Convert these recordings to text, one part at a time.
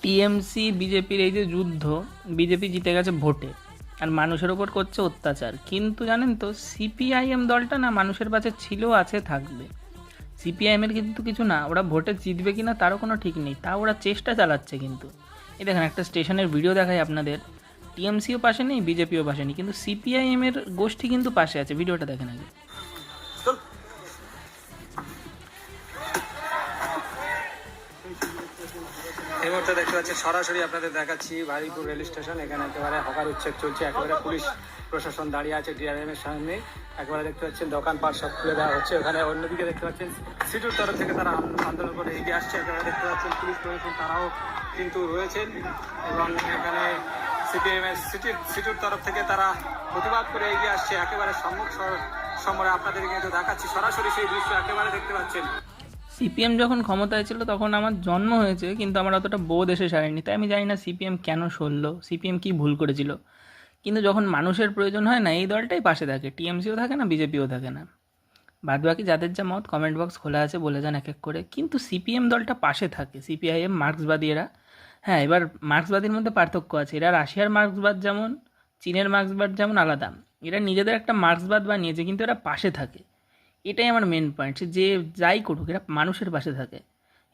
TMC বিজেপির এই যে যুদ্ধ, বিজেপি জিতে গেছে ভোটে আর মানুষের ওপর করছে অত্যাচার। কিন্তু জানেন তো, সিপিআইএম দলটা না মানুষের পাশে ছিল, আছে, থাকবে। সিপিআইএমের কিন্তু কিছু না, ওরা ভোটে জিতবে কিনা তারও কোনো ঠিক নেই, তাও ওরা চেষ্টা চালাচ্ছে। কিন্তু এই দেখেন, একটা স্টেশনের ভিডিও দেখায় আপনাদের, টিএমসিও পাশে নেই, বিজেপিও পাশে নেই, কিন্তু সিপিআইএমের গোষ্ঠী কিন্তু পাশে আছে। ভিডিওটা দেখেন আগে। এই মুহূর্তে দেখতে পাচ্ছি সরাসরি আপনাদের দেখাচ্ছি ভারিপুর রেল স্টেশন। এখানে একেবারে হকার উচ্ছেদ চলছে, একেবারে পুলিশ প্রশাসন দাঁড়িয়ে আছে ডিআরএম এর সামনে। একেবারে দেখতে পাচ্ছেন দোকানপাট সব খুলে দেওয়া হচ্ছে। ওখানে অন্যদিকে দেখতে পাচ্ছেন সিটুর তরফ থেকে তারা আন্দোলন করে এগিয়ে আসছে। একেবারে দেখতে পাচ্ছেন পুলিশ প্রশাসন তারাও কিন্তু রয়েছেন এবং এখানে সিপিএম এর সিটুর তরফ থেকে তারা প্রতিবাদ করে এগিয়ে আসছে। একেবারে সম্মুখ সমরে আপনাদের কিন্তু দেখাচ্ছি সরাসরি সেই দৃশ্য একেবারে দেখতে পাচ্ছেন। সিপিএম যখন ক্ষমতায় ছিল তখন আমার জন্ম হয়েছে, কিন্তু আমার অতটা বোধ এসে সারেনি, তাই আমি জানি না সিপিএম কেন সরলো, সিপিএম কী ভুল করেছিল। কিন্তু যখন মানুষের প্রয়োজন হয় না, এই দলটাই পাশে থাকে, টিএমসিও থাকে না, বিজেপিও থাকে না। বাদবাকি যাদের যা মত, কমেন্ট বক্স খোলা আছে, বলে যান এক এক করে। কিন্তু সিপিএম দলটা পাশে থাকে, সিপিআইএম মার্ক্সবাদী এরা। হ্যাঁ, এবার মার্ক্সবাদীর মধ্যে পার্থক্য আছে। এরা রাশিয়ার মার্ক্সবাদ যেমন, চীনের মার্ক্সবাদ যেমন আলাদা, এরা নিজেদের একটা মার্ক্সবাদ বানিয়েছে, কিন্তু এরা পাশে থাকে। এটাই আমার মেন পয়েন্ট, যে যাই করুক এরা মানুষের পাশে থাকে।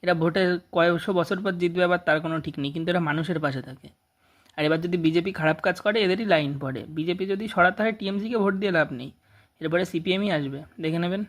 এরা ভোটে কয়েকশো বছর পর জিতবে আবার তার কোনো ঠিক নেই, কিন্তু এরা মানুষের পাশে থাকে। আর এবার যদি বিজেপি খারাপ কাজ করে এদেরই লাইন পড়ে। বিজেপি যদি সরাতে হয় টিএমসিকে ভোট দিয়ে লাভ নেই, এরপরে সিপিএমই আসবে, দেখে নেবেন।